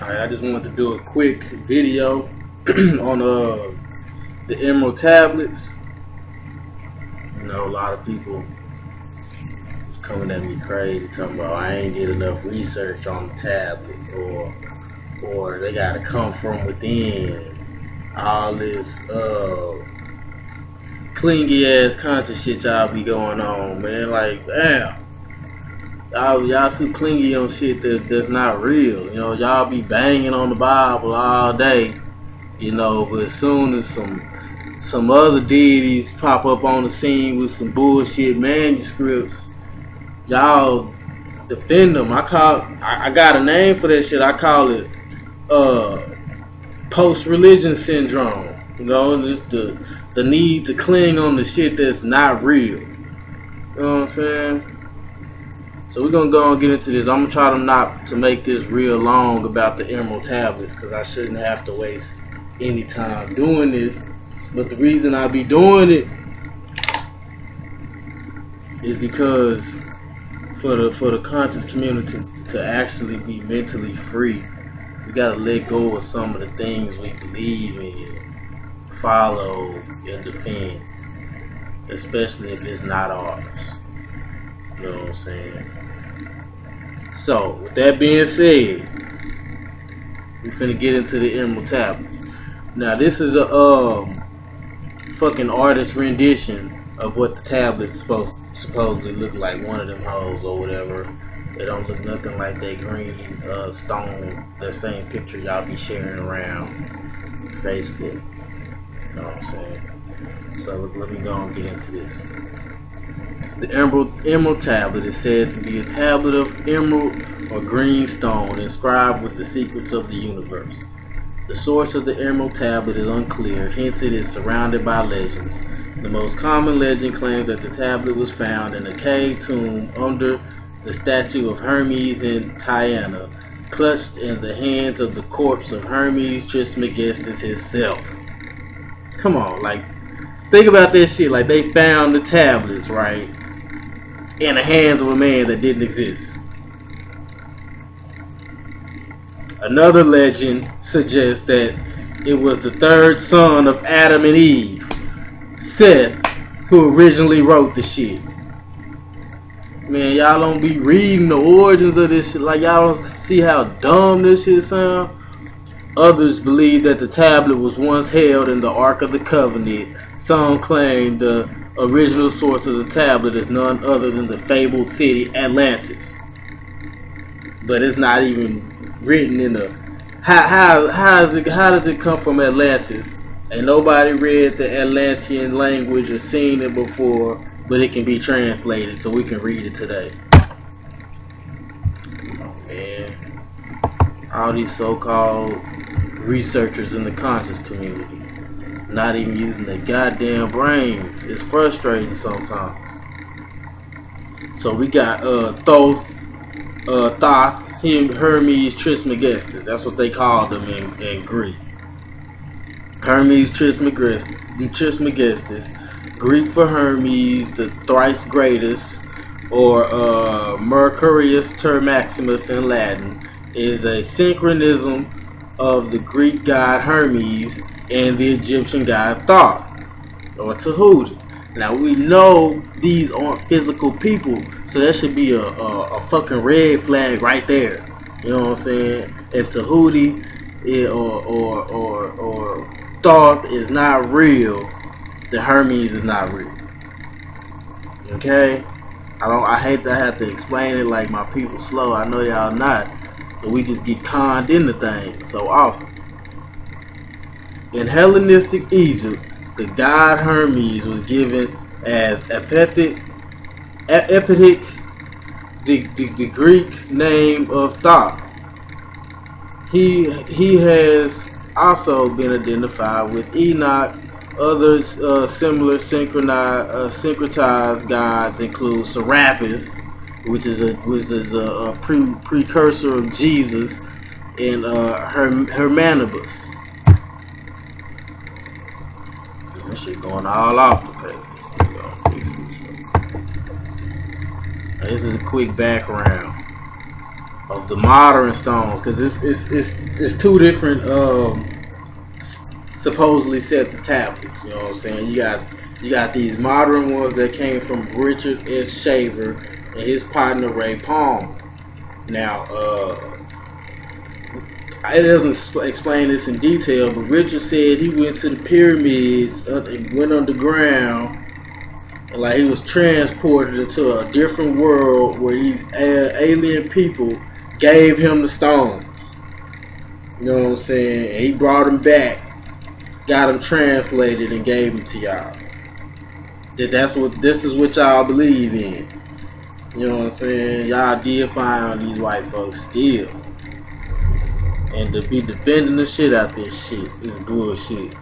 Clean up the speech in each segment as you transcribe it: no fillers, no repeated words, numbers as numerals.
Alright, I just wanted to do a quick video on the Emerald tablets. You know, a lot of people is coming at me crazy talking about I ain't did enough research on the tablets, or they gotta come from within. All this clingy ass conscious shit y'all be going on, man. Like, damn. Y'all too clingy on shit that's not real. You know, y'all be banging on the Bible all day, you know, but as soon as some other deities pop up on the scene with some bullshit manuscripts, y'all defend them. I got a name for that shit. I call it post-religion syndrome. You know, just the need to cling on the shit that's not real. You know what I'm saying? So we're going to go and get into this. I'm going to try to not to make this real long about the Emerald tablets, because I shouldn't have to waste any time doing this. But the reason I be doing it is because for the conscious community to actually be mentally free, we got to let go of some of the things we believe in, follow, and defend, especially if it's not ours. You know what I'm saying? So, with that being said, we finna get into the Emerald tablets. Now, this is a fucking artist rendition of what the tablets supposedly look like. One of them hoes or whatever. They don't look nothing like that green stone, that same picture y'all be sharing around Facebook. You know what I'm saying? So let me go and get into this. The Emerald tablet is said to be a tablet of emerald or green stone inscribed with the secrets of the universe. The source of the Emerald tablet is unclear, hence it is surrounded by legends. The most common legend claims that the tablet was found in a cave tomb under the statue of Hermes in Tyana, clutched in the hands of the corpse of Hermes Trismegistus himself. Come on, like, think about this shit. Like, they found the tablets, right, in the hands of a man that didn't exist. Another legend suggests that it was the third son of Adam and Eve, Seth, who originally wrote the shit. Man, y'all don't be reading the origins of this shit. Like, y'all don't see how dumb this shit sound. Others believe that the tablet was once held in the Ark of the Covenant. Some claim the original source of the tablet is none other than the fabled city Atlantis. But it's not even written in the... How does it come from Atlantis? And nobody read the Atlantean language or seen it before, but it can be translated so we can read it today. Come on, man. All these so-called researchers in the conscious community not even using their goddamn brains. It's frustrating sometimes. So we got Thoth, Hermes Trismegistus. That's what they called them in Greek. Hermes Trismegistus, Greek for Hermes, the thrice greatest, or Mercurius Ter Maximus in Latin, is a synchronism of the Greek god Hermes and the Egyptian god Thoth, or Tahuti. Now, we know these aren't physical people, so that should be a fucking red flag right there. You know what I'm saying? If Tahuti or Thoth is not real, then Hermes is not real. Okay? I hate to have to explain it like my people slow. I know y'all not, but we just get conned into things so often. In Hellenistic Egypt, the god Hermes was given as epitic, the Greek name of Thoth. He has also been identified with Enoch. Others similar syncretized gods include Serapis, which is a precursor of Jesus, and Hermanibus. This shit going all off the page. Now, this is a quick background of the modern stones, because it's two different supposedly sets of tablets. You know what I'm saying? You got these modern ones that came from Richard S. Shaver and his partner Ray Palmer. Now, it doesn't explain this in detail, but Richard said he went to the pyramids and went underground, and like he was transported into a different world where these alien people gave him the stones. You know what I'm saying? And he brought them back, got them translated, and gave them to y'all. This is what y'all believe in. You know what I'm saying? Y'all deifying these white folks still. And to be defending the shit out this shit is bullshit.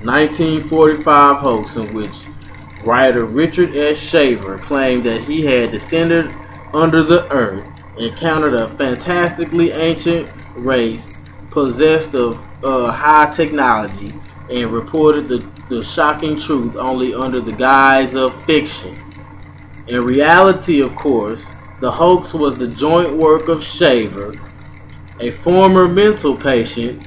1945 hoax in which writer Richard S. Shaver claimed that he had descended under the earth, encountered a fantastically ancient race possessed of high technology, and reported the shocking truth only under the guise of fiction. In reality, of course, the hoax was the joint work of Shaver, a former mental patient,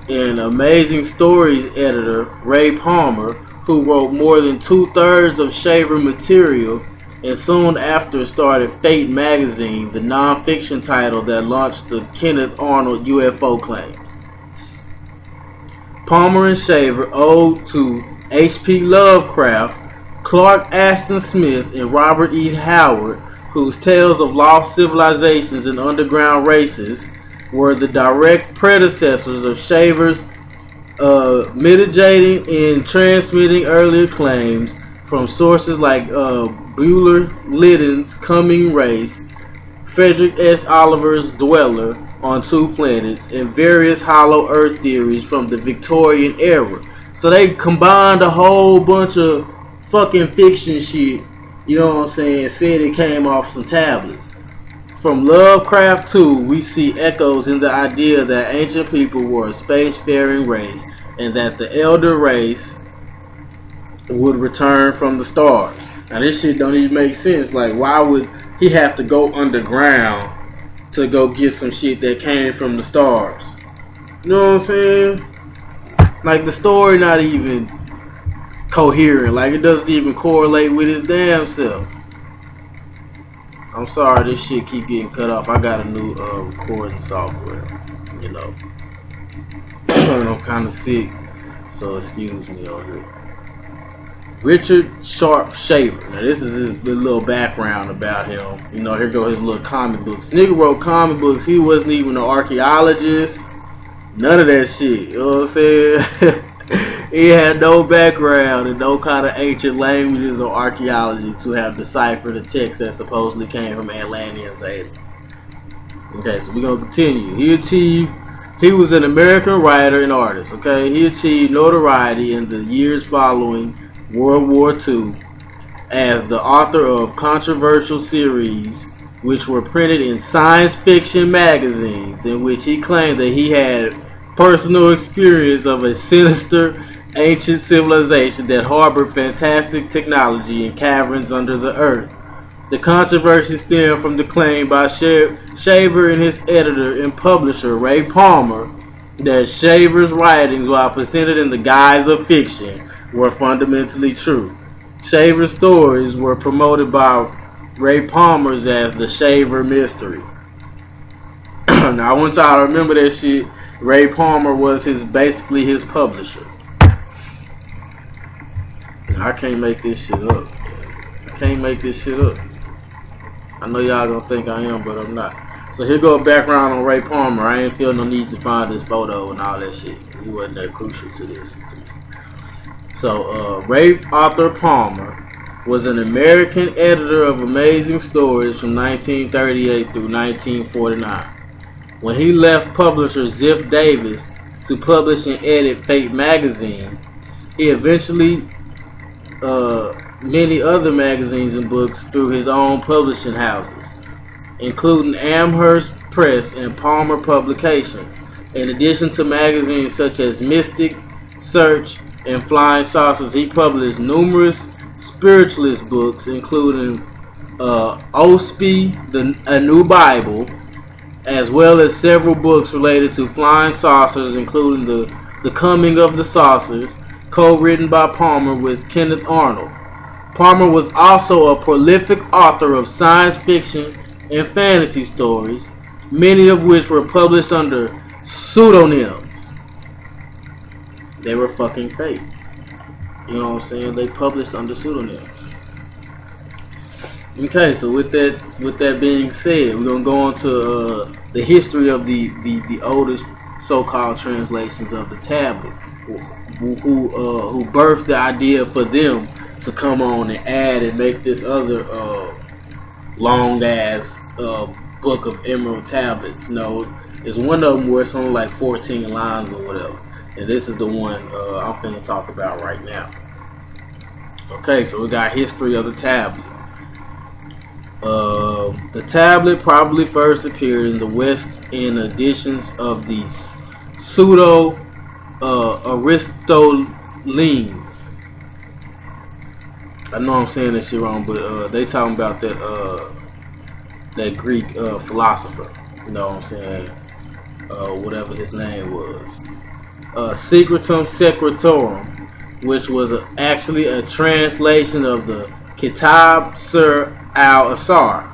and Amazing Stories editor Ray Palmer, who wrote more than 2/3 of Shaver material and soon after started Fate magazine, the non-fiction title that launched the Kenneth Arnold UFO claims. Palmer and Shaver owed to H.P. Lovecraft, Clark Ashton Smith, and Robert E. Howard, whose tales of lost civilizations and underground races were the direct predecessors of Shaver's mitigating and transmitting earlier claims from sources like Bueller-Lytton's Coming Race, Frederick S. Oliver's Dweller on Two Planets, and various hollow earth theories from the Victorian era. So they combined a whole bunch of fucking fiction shit, you know what I'm saying, said it came off some tablets. From Lovecraft too, we see echoes in the idea that ancient people were a spacefaring race and that the elder race would return from the stars. Now this shit don't even make sense. Like, why would he have to go underground to go get some shit that came from the stars? You know what I'm saying? Like, the story not even coherent. Like, it doesn't even correlate with his damn self. I'm sorry, this shit keep getting cut off. I got a new recording software, you know. I'm kind of sick, so excuse me on here. Richard Sharp Shaver. Now this is his little background about him. You know, here go his little comic books. Nigga wrote comic books. He wasn't even an archaeologist. None of that shit. You know what I'm saying? He had no background in no kind of ancient languages or archaeology to have deciphered a text that supposedly came from Atlanteans. Okay, so we're going to continue. He was an American writer and artist. Okay, he achieved notoriety in the years following World War II as the author of controversial series which were printed in science fiction magazines, in which he claimed that he had personal experience of a sinister ancient civilization that harbored fantastic technology in caverns under the earth. The controversy stemmed from the claim by Shaver and his editor and publisher Ray Palmer that Shaver's writings, while presented in the guise of fiction, were fundamentally true. Shaver's stories were promoted by Ray Palmer's as the Shaver Mystery. Now I want y'all to remember that shit. Ray Palmer was basically his publisher. Now, I can't make this shit up. I know y'all gonna think I am, but I'm not. So here go a background on Ray Palmer. I ain't feel no need to find this photo and all that shit. He wasn't that crucial to this to me. So Ray Arthur Palmer was an American editor of Amazing Stories from 1938 through 1949. When he left publisher Ziff Davis to publish and edit Fate magazine, he eventually many other magazines and books through his own publishing houses, including Amherst Press and Palmer Publications. In addition to magazines such as Mystic, Search, and Flying Saucers, he published numerous spiritualist books, including Ospi, a New Bible, as well as several books related to flying saucers, including The Coming of the Saucers, co-written by Palmer with Kenneth Arnold. Palmer was also a prolific author of science fiction and fantasy stories, many of which were published under pseudonyms. They were fucking fake. You know what I'm saying? They published under pseudonyms. Okay, so with that being said, we're gonna go on to the history of the oldest so-called translations of the tablet, who birthed the idea for them to come on and add and make this other long ass book of emerald tablets. No, there's one of them where it's only like 14 lines or whatever, and this is the one I'm finna talk about right now. Okay, so we got history of the tablet. The tablet probably first appeared in the West in editions of the pseudo Aristotelians. I know I'm saying this shit wrong, but they talking about that Greek philosopher. You know what I'm saying? Whatever his name was. Secretum Secretorum, which was actually a translation of the Kitab Sir Al-Asar,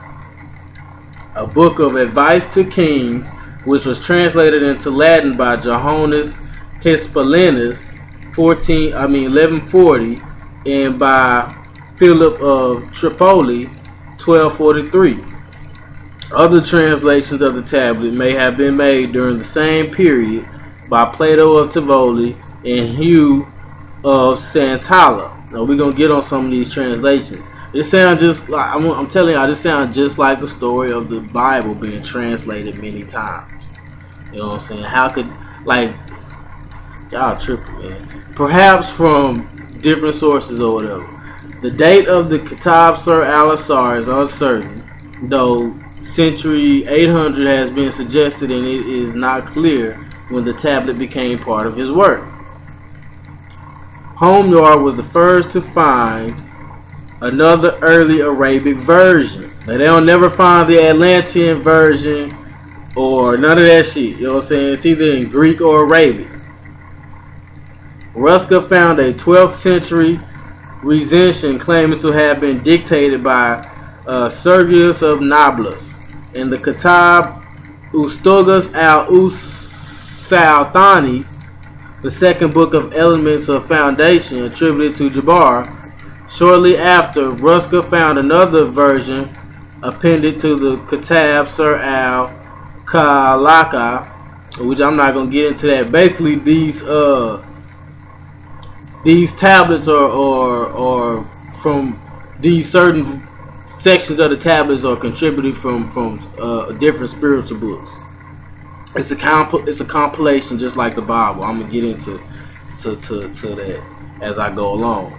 a book of advice to kings, which was translated into Latin by Johannes Hispalenus 1140, and by Philip of Tripoli 1243. Other translations of the tablet may have been made during the same period by Plato of Tivoli and Hugh of Santalla. Now we're gonna get on some of these translations. This sounds just like, I'm telling y'all, this sounds just like the story of the Bible being translated many times. You know what I'm saying? How could, like, y'all tripping, man. Perhaps from different sources or whatever. The date of the Kitab Sir Al-Asar is uncertain, though century 800 has been suggested, and it is not clear when the tablet became part of his work. Homeyard was the first to find another early Arabic version. Now they don't never find the Atlantean version or none of that shit. You know what I'm saying? It's either in Greek or Arabic. Ruska found a 12th century recension claiming to have been dictated by Sergius of Nablus, and the Kitab Ustogas al-Usaltani, the second book of Elements of Foundation, attributed to Jabbar. Shortly after, Ruska found another version appended to the Kitab Sir al-Kalaka, which I'm not gonna get into that. Basically, these tablets are from these certain sections of the tablets are contributed from different spiritual books. It's a compilation, just like the Bible. I'm gonna get into that as I go along.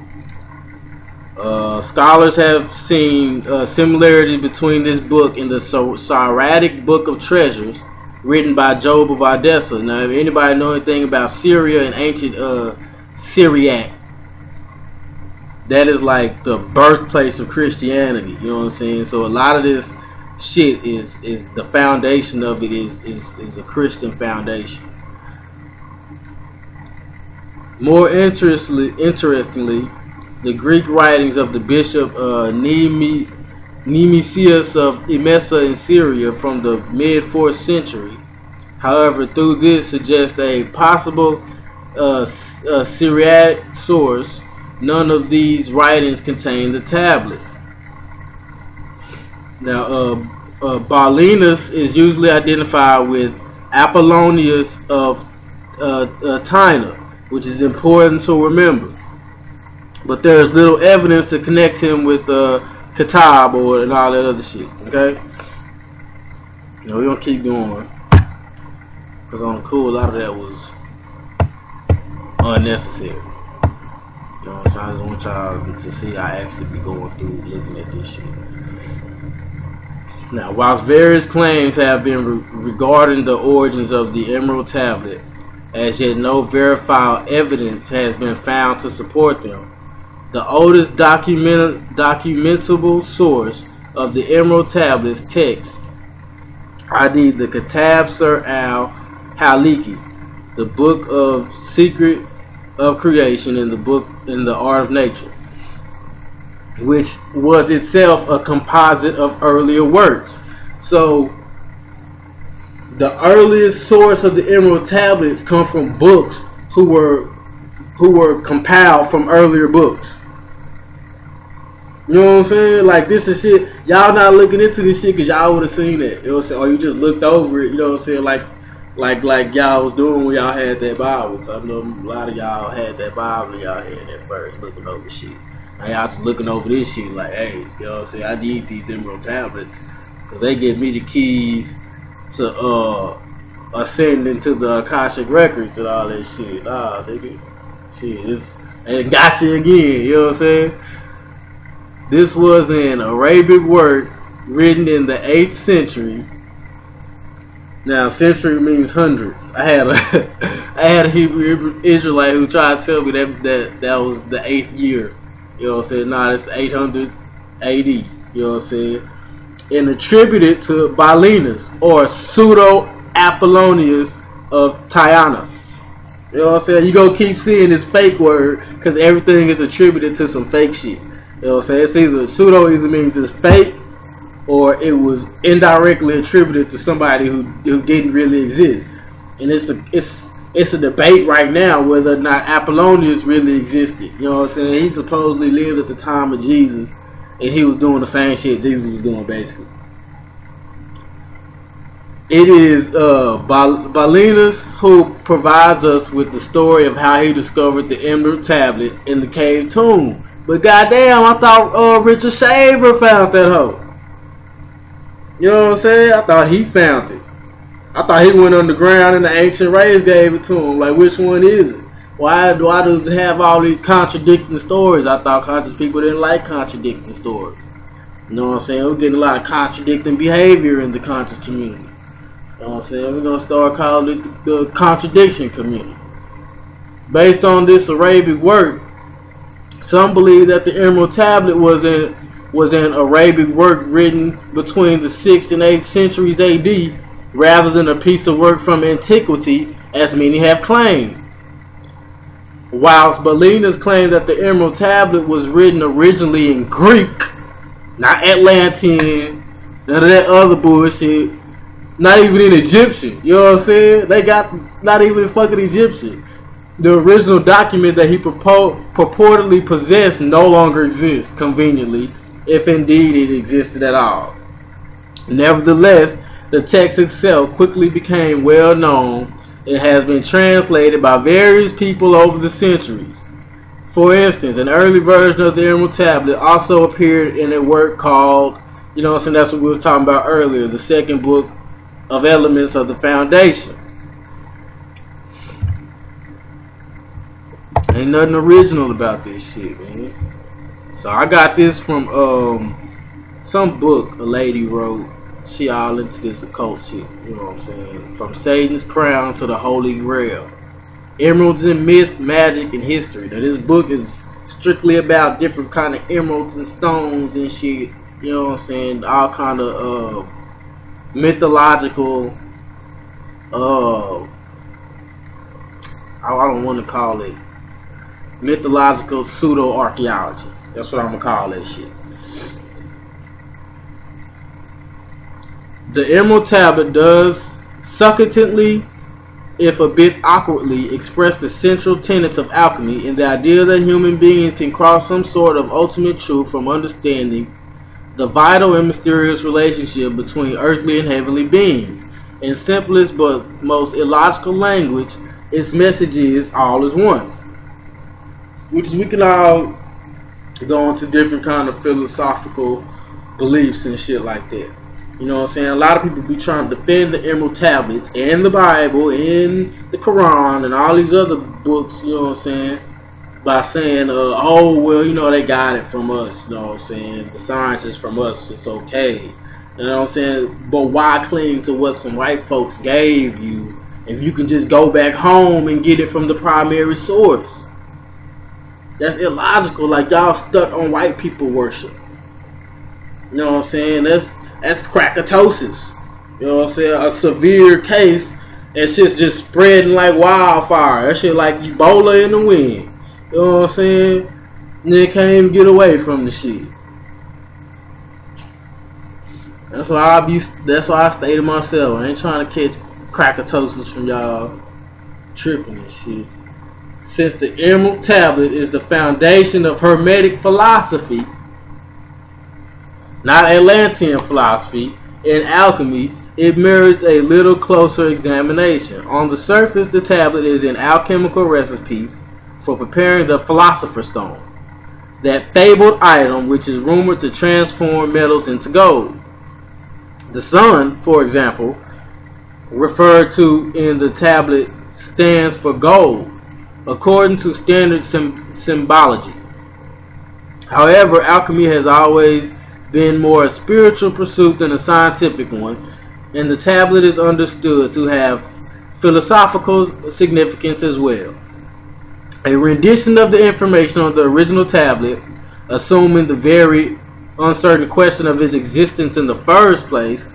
Scholars have seen similarities between this book and the Syriac Book of Treasures, written by Job of Edessa. Now, if anybody know anything about Syria and ancient Syriac, that is like the birthplace of Christianity. You know what I'm saying? So a lot of this shit is the foundation of it is a Christian foundation. More interestingly, the Greek writings of the Bishop Nemesius of Emesa in Syria from the mid-4th century, however, through this suggests a possible Syriac source. None of these writings contain the tablet. Now, Paulinus is usually identified with Apollonius of Tyana, which is important to remember. But there is little evidence to connect him with Kitab and all that other shit. Okay? Now we're gonna keep going, because on the cool, a lot of that was unnecessary. You know what I'm saying? I just want y'all to see I actually be going through looking at this shit. Now, whilst various claims have been regarding the origins of the Emerald Tablet, as yet no verified evidence has been found to support them. The oldest documentable source of the Emerald Tablets text ID the Kitab Sur al-Haliki, the Book of Secret of Creation, and the Book in the Art of Nature, which was itself a composite of earlier works. So the earliest source of the Emerald Tablets come from books who were compiled from earlier books. You know what I'm saying? Like, this is shit. Y'all not looking into this shit because y'all would have seen it. You know what I'm saying? Or you just looked over it. You know what I'm saying? Like y'all was doing when y'all had that Bible. Cause I know a lot of y'all had that Bible in y'all head at first, looking over shit. Now y'all just looking over this shit like, hey, you know what I'm saying? I need these Emerald Tablets because they give me the keys to ascend into the Akashic Records and all that shit. Nah, nigga. Shit, it got you again. You know what I'm saying? This was an Arabic work written in the 8th century. Now, century means hundreds. I had a Hebrew Israelite who tried to tell me that was the 8th year. You know what I'm saying? Nah, that's 800 AD. You know what I'm saying? And attributed to Balinus or Pseudo-Apollonius of Tyana. You know what I'm saying? You gonna keep seeing this fake word because everything is attributed to some fake shit. You know what I'm saying? It's either pseudo either means it's fake or it was indirectly attributed to somebody who didn't really exist. And it's a debate right now whether or not Apollonius really existed. You know what I'm saying? He supposedly lived at the time of Jesus and he was doing the same shit Jesus was doing basically. It is Balinus who provides us with the story of how he discovered the Emerald Tablet in the cave tomb. But goddamn, I thought Richard Shaver found that hoe. You know what I'm saying? I thought he found it. I thought he went underground and the ancient race gave it to him. Like, which one is it? Why does it have all these contradicting stories? I thought conscious people didn't like contradicting stories. You know what I'm saying? We're getting a lot of contradicting behavior in the conscious community. You know what I'm saying? We're going to start calling it the contradiction community. Based on this Arabic work, some believe that the Emerald Tablet was an Arabic work written between the 6th and 8th centuries AD rather than a piece of work from antiquity, as many have claimed. Whilst Balinus claimed that the Emerald Tablet was written originally in Greek, not Atlantean, none of that other bullshit, not even in Egyptian, you know what I'm saying? They got not even fucking Egyptian. The original document that he purportedly possessed no longer exists, conveniently, if indeed it existed at all. Nevertheless, the text itself quickly became well known. It has been translated by various people over the centuries. For instance, an early version of the Emerald Tablet also appeared in a work called, you know what I'm saying, that's what we was talking about earlier, the second book of Elements of the Foundation. Ain't nothing original about this shit, man. So I got this from some book a lady wrote. She all into this occult shit, you know what I'm saying? From Satan's Crown to the Holy Grail. Emeralds in Myth, Magic, and History. Now this book is strictly about different kind of emeralds and stones and shit. You know what I'm saying? All kind of mythological, I don't want to call it mythological pseudo-archaeology. That's what I'm going to call that shit. The Emerald Tablet does succinctly, if a bit awkwardly, express the central tenets of alchemy and the idea that human beings can cross some sort of ultimate truth from understanding the vital and mysterious relationship between earthly and heavenly beings. In simplest but most illogical language, its message is all is one. Which is, we can all go into different kind of philosophical beliefs and shit like that. You know what I'm saying? A lot of people be trying to defend the Emerald Tablets and the Bible and the Quran and all these other books, you know what I'm saying, by saying, oh, well, you know, they got it from us, you know what I'm saying? The science is from us, it's okay. You know what I'm saying? But why cling to what some white folks gave you if you can just go back home and get it from the primary source? That's illogical. Like, y'all stuck on white people worship. You know what I'm saying? That's crackatosis. You know what I'm saying? A severe case, and shit's just spreading like wildfire. That shit like Ebola in the wind. You know what I'm saying? And they can't even get away from the shit. That's why I stay to myself. I ain't trying to catch crackatosis from y'all tripping and shit. Since the Emerald Tablet is the foundation of Hermetic philosophy, not Atlantean philosophy, and alchemy, it merits a little closer examination. On the surface, the tablet is an alchemical recipe for preparing the Philosopher's Stone, that fabled item which is rumored to transform metals into gold. The sun, for example, referred to in the tablet, stands for gold, according to standard symbology. However, alchemy has always been more a spiritual pursuit than a scientific one, and the tablet is understood to have philosophical significance as well. A rendition of the information on the original tablet, assuming the very uncertain question of its existence in the first place,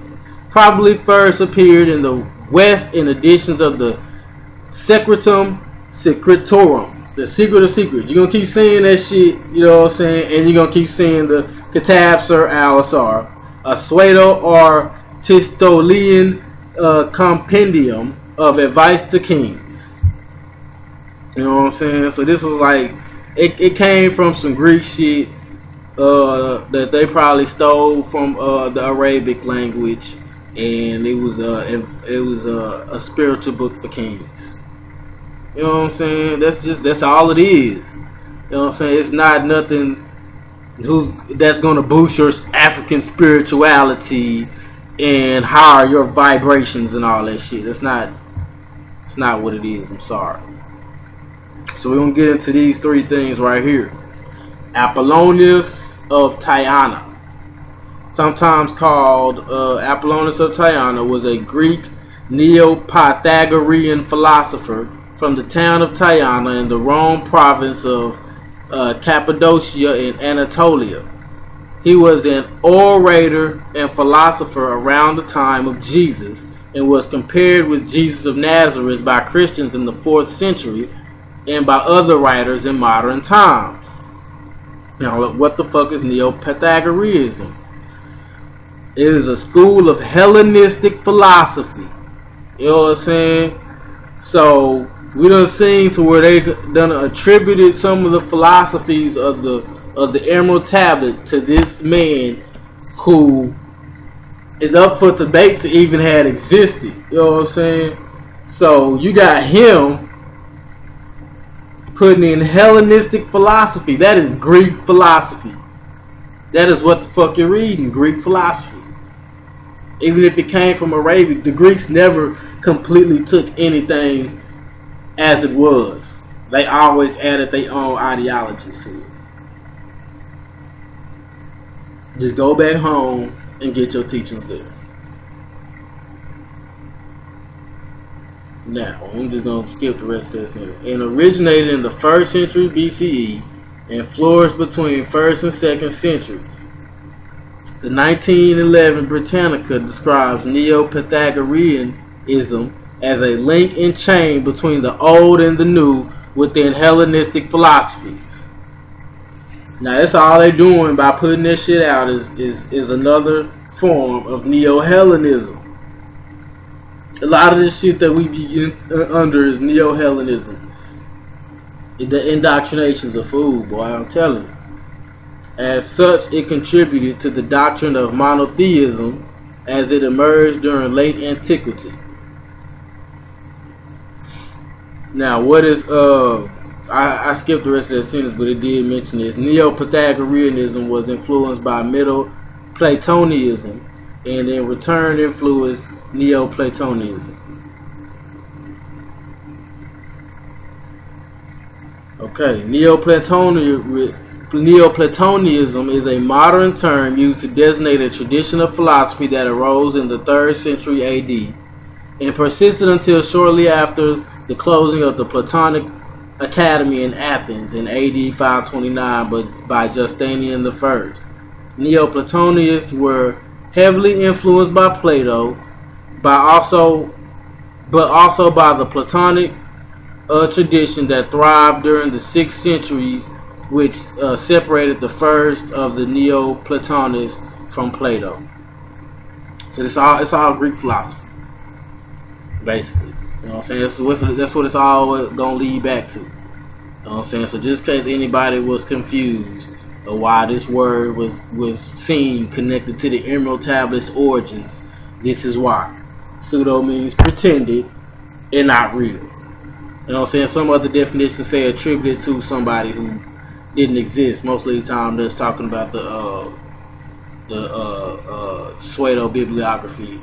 probably first appeared in the West in editions of the Secretum Secretorum, the Secret of Secrets. You're going to keep seeing that shit, you know what I'm saying? And you're going to keep seeing the Kitab Sir Al-Asar, Asueto or Tistolian Compendium of Advice to Kings. You know what I'm saying? So this was like, it came from some Greek shit that they probably stole from the Arabic language, and it was a spiritual book for kings. You know what I'm saying? That's all it is. You know what I'm saying? It's not nothing that's gonna boost your African spirituality and higher your vibrations and all that shit. It's not what it is. I'm sorry. So we're gonna get into these three things right here. Apollonius of Tyana, sometimes called Apollonius of Tyana, was a Greek Neo-Pythagorean philosopher from the town of Tyana in the Rome province of Cappadocia in Anatolia. He was an orator and philosopher around the time of Jesus, and was compared with Jesus of Nazareth by Christians in the 4th century and by other writers in modern times. Now, what the fuck is Neo-Pythagoreanism? It is a school of Hellenistic philosophy. You know what I'm saying? So we done seen to where they done attributed some of the philosophies of the Emerald Tablet to this man who is up for debate to even had existed. You know what I'm saying? So you got him putting in Hellenistic philosophy. That is Greek philosophy. That is what the fuck you're reading, Greek philosophy. Even if it came from Arabia, the Greeks never completely took anything as it was. They always added their own ideologies to it. Just go back home and get your teachings there. Now, I'm just going to skip the rest of this. And originated in the 1st century BCE and flourished between 1st and 2nd centuries. The 1911 Britannica describes Neo-Pythagoreanism as a link in chain between the old and the new within Hellenistic philosophy. Now, that's all they're doing by putting this shit out is another form of Neo-Hellenism. A lot of this shit that we be under is Neo-Hellenism. The indoctrinations of food, boy, I'm telling you. As such, it contributed to the doctrine of monotheism as it emerged during late antiquity. Now, what is I skipped the rest of that sentence, but it did mention this. Neo-Pythagoreanism was influenced by Middle Platonism, and in return influenced Neoplatonism. Okay, Neoplatonism is a modern term used to designate a tradition of philosophy that arose in the 3rd century AD and persisted until shortly after the closing of the Platonic Academy in Athens in AD 529 by Justinian I. Neoplatonists were heavily influenced by Plato, but also by the Platonic tradition that thrived during the 6th centuries, which separated the first of the Neoplatonists from Plato. So it's all Greek philosophy, basically. You know what I'm saying? That's what it's all gonna lead back to. You know what I'm saying? So just in case anybody was confused of why this word was seen connected to the Emerald Tablets origins, this is why. Pseudo means pretended and not real. You know what I'm saying? Some other definitions say attributed to somebody who didn't exist. Most of the time, they're talking about the Pseudo bibliography,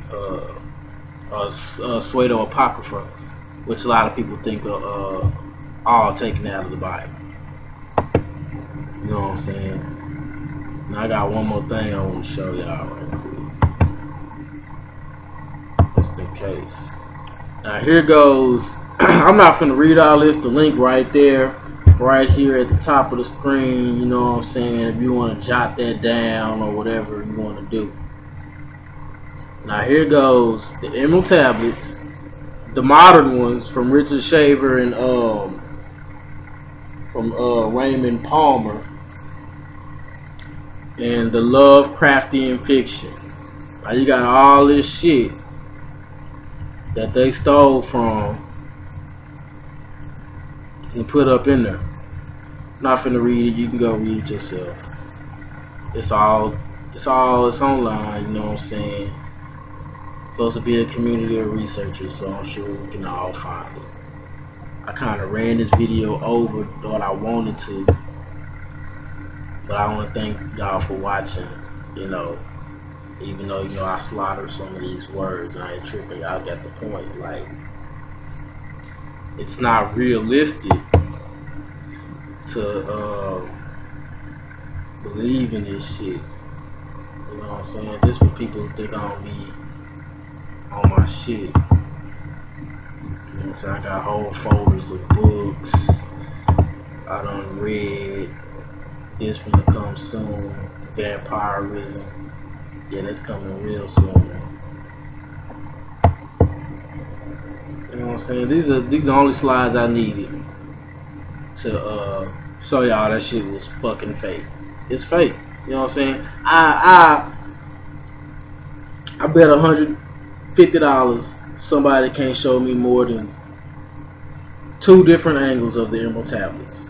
Pseudo apocrypha, which a lot of people think are all taken out of the Bible. You know what I'm saying? Now I got one more thing I want to show y'all right quick, just in case. Now here goes. I'm not finna read all this. The link right there, right here at the top of the screen. You know what I'm saying? If you want to jot that down or whatever you want to do. Now here goes the Emerald Tablets, the modern ones from Richard Shaver and from Raymond Palmer, and the Lovecraftian fiction. Now you got all this shit that they stole from and put up in there. I'm not finna read it. You can go read it yourself. It's online. You know what I'm saying? Supposed to be a community of researchers, so I'm sure we can all find it. I kind of ran this video over what I wanted to, but I want to thank y'all for watching. You know, even though I slaughtered some of these words, I ain't tripping. Y'all get the point. Like, it's not realistic to believe in this shit. You know what I'm saying? This what people think I don't be on my shit. You know what I'm saying? I got whole folders of books I done read. This finna come soon. Vampirism. Yeah, that's coming real soon. You know what I'm saying? These are the only slides I needed to show y'all that shit was fucking fake. It's fake. You know what I'm saying? I bet $150 somebody can't show me more than 2 different angles of the Emerald Tablets.